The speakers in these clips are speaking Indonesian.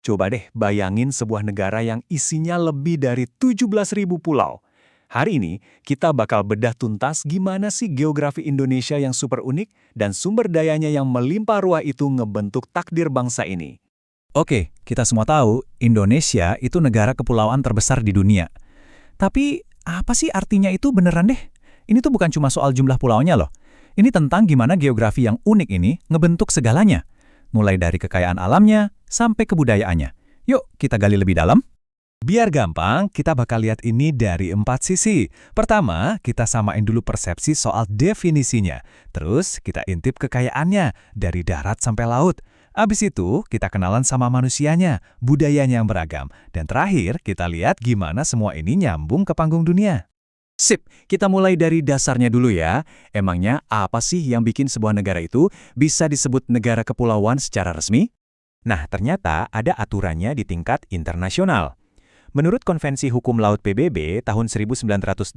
Coba deh bayangin sebuah negara yang isinya lebih dari 17.000 pulau. Hari ini, kita bakal bedah tuntas gimana sih geografi Indonesia yang super unik dan sumber dayanya yang melimpah ruah itu ngebentuk takdir bangsa ini. Oke, kita semua tahu Indonesia itu negara kepulauan terbesar di dunia. Tapi apa sih artinya itu beneran deh? Ini tuh bukan cuma soal jumlah pulaunya loh. Ini tentang gimana geografi yang unik ini ngebentuk segalanya. Mulai dari kekayaan alamnya sampai kebudayaannya. Yuk, kita gali lebih dalam. Biar gampang, kita bakal lihat ini dari 4 sisi. Pertama, kita samain dulu persepsi soal definisinya. Terus, kita intip kekayaannya, dari darat sampai laut. Abis itu, kita kenalan sama manusianya, budayanya yang beragam. Dan terakhir, kita lihat gimana semua ini nyambung ke panggung dunia. Sip, kita mulai dari dasarnya dulu ya. Emangnya apa sih yang bikin sebuah negara itu bisa disebut negara kepulauan secara resmi? Nah, ternyata ada aturannya di tingkat internasional. Menurut Konvensi Hukum Laut PBB tahun 1982,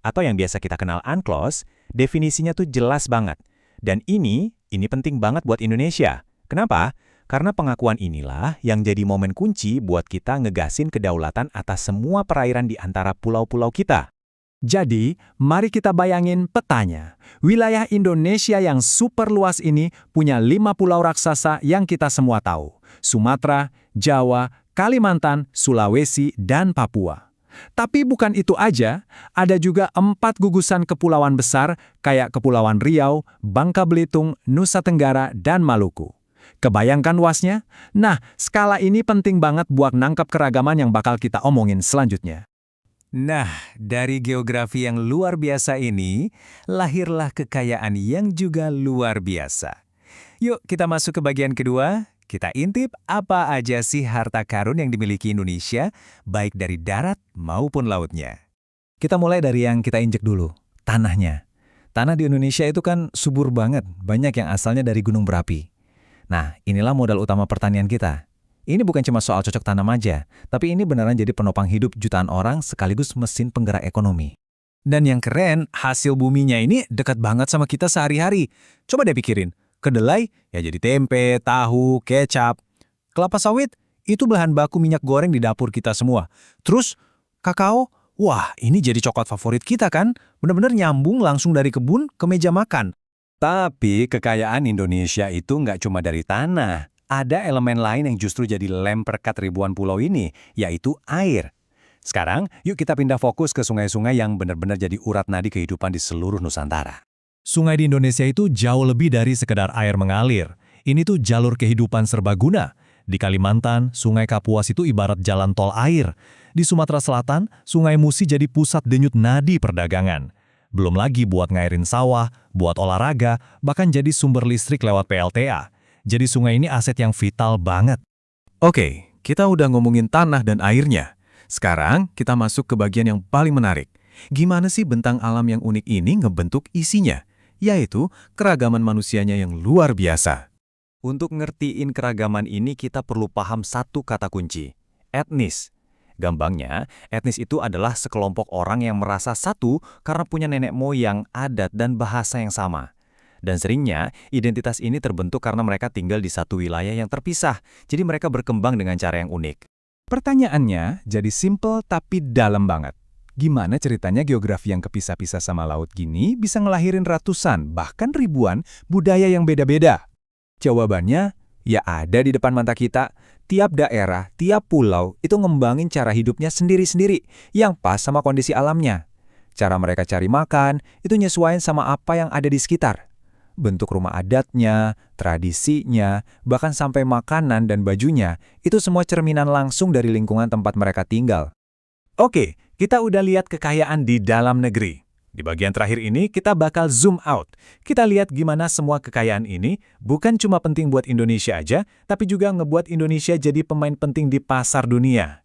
atau yang biasa kita kenal UNCLOS, definisinya tuh jelas banget. Dan ini penting banget buat Indonesia. Kenapa? Karena pengakuan inilah yang jadi momen kunci buat kita ngegasin kedaulatan atas semua perairan di antara pulau-pulau kita. Jadi, mari kita bayangin petanya. Wilayah Indonesia yang super luas ini punya 5 pulau raksasa yang kita semua tahu. Sumatera, Jawa, Kalimantan, Sulawesi, dan Papua. Tapi bukan itu aja, ada juga 4 gugusan kepulauan besar kayak Kepulauan Riau, Bangka Belitung, Nusa Tenggara, dan Maluku. Kebayangkan luasnya? Nah, skala ini penting banget buat nangkep keragaman yang bakal kita omongin selanjutnya. Nah, dari geografi yang luar biasa ini, lahirlah kekayaan yang juga luar biasa. Yuk kita masuk ke bagian kedua, kita intip apa aja sih harta karun yang dimiliki Indonesia, baik dari darat maupun lautnya. Kita mulai dari yang kita injek dulu, tanahnya. Tanah di Indonesia itu kan subur banget, banyak yang asalnya dari gunung berapi. Nah, inilah modal utama pertanian kita. Ini bukan cuma soal cocok tanam aja, tapi ini beneran jadi penopang hidup jutaan orang sekaligus mesin penggerak ekonomi. Dan yang keren, hasil buminya ini dekat banget sama kita sehari-hari. Coba deh pikirin, kedelai ya jadi tempe, tahu, kecap. Kelapa sawit, itu bahan baku minyak goreng di dapur kita semua. Terus, kakao, wah ini jadi coklat favorit kita kan? Bener-bener nyambung langsung dari kebun ke meja makan. Tapi kekayaan Indonesia itu nggak cuma dari tanah. Ada elemen lain yang justru jadi lem perekat ribuan pulau ini, yaitu air. Sekarang, yuk kita pindah fokus ke sungai-sungai yang benar-benar jadi urat nadi kehidupan di seluruh Nusantara. Sungai di Indonesia itu jauh lebih dari sekedar air mengalir. Ini tuh jalur kehidupan serbaguna. Di Kalimantan, Sungai Kapuas itu ibarat jalan tol air. Di Sumatera Selatan, Sungai Musi jadi pusat denyut nadi perdagangan. Belum lagi buat ngairin sawah, buat olahraga, bahkan jadi sumber listrik lewat PLTA. Jadi sungai ini aset yang vital banget. Oke, kita udah ngomongin tanah dan airnya. Sekarang kita masuk ke bagian yang paling menarik. Gimana sih bentang alam yang unik ini ngebentuk isinya? Yaitu keragaman manusianya yang luar biasa. Untuk ngertiin keragaman ini kita perlu paham satu kata kunci, etnis. Gampangnya, etnis itu adalah sekelompok orang yang merasa satu karena punya nenek moyang, adat, dan bahasa yang sama. Dan seringnya, identitas ini terbentuk karena mereka tinggal di satu wilayah yang terpisah, jadi mereka berkembang dengan cara yang unik. Pertanyaannya jadi simple tapi dalam banget. Gimana ceritanya geografi yang kepisah-pisah sama laut gini bisa ngelahirin ratusan, bahkan ribuan, budaya yang beda-beda? Jawabannya, ya ada di depan mata kita. Tiap daerah, tiap pulau itu ngembangin cara hidupnya sendiri-sendiri yang pas sama kondisi alamnya. Cara mereka cari makan itu nyesuaiin sama apa yang ada di sekitar. Bentuk rumah adatnya, tradisinya, bahkan sampai makanan dan bajunya, itu semua cerminan langsung dari lingkungan tempat mereka tinggal. Oke, kita udah lihat kekayaan di dalam negeri. Di bagian terakhir ini, kita bakal zoom out. Kita lihat gimana semua kekayaan ini bukan cuma penting buat Indonesia aja, tapi juga ngebuat Indonesia jadi pemain penting di pasar dunia.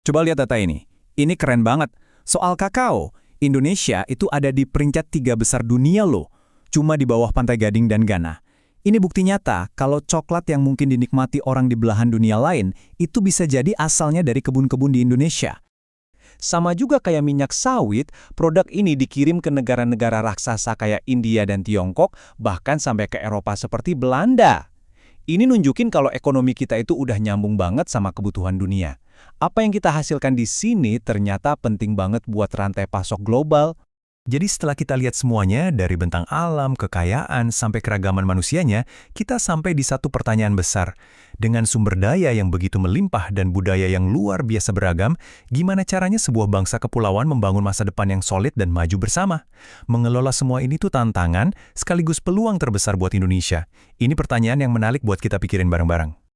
Coba lihat data ini. Ini keren banget. Soal kakao, Indonesia itu ada di peringkat 3 besar dunia loh. Cuma di bawah Pantai Gading dan Ghana. Ini bukti nyata kalau coklat yang mungkin dinikmati orang di belahan dunia lain, itu bisa jadi asalnya dari kebun-kebun di Indonesia. Sama juga kayak minyak sawit, produk ini dikirim ke negara-negara raksasa kayak India dan Tiongkok, bahkan sampai ke Eropa seperti Belanda. Ini nunjukin kalau ekonomi kita itu udah nyambung banget sama kebutuhan dunia. Apa yang kita hasilkan di sini ternyata penting banget buat rantai pasok global. Jadi setelah kita lihat semuanya, dari bentang alam, kekayaan, sampai keragaman manusianya, kita sampai di satu pertanyaan besar. Dengan sumber daya yang begitu melimpah dan budaya yang luar biasa beragam, gimana caranya sebuah bangsa kepulauan membangun masa depan yang solid dan maju bersama? Mengelola semua ini tuh tantangan, sekaligus peluang terbesar buat Indonesia. Ini pertanyaan yang menarik buat kita pikirin bareng-bareng.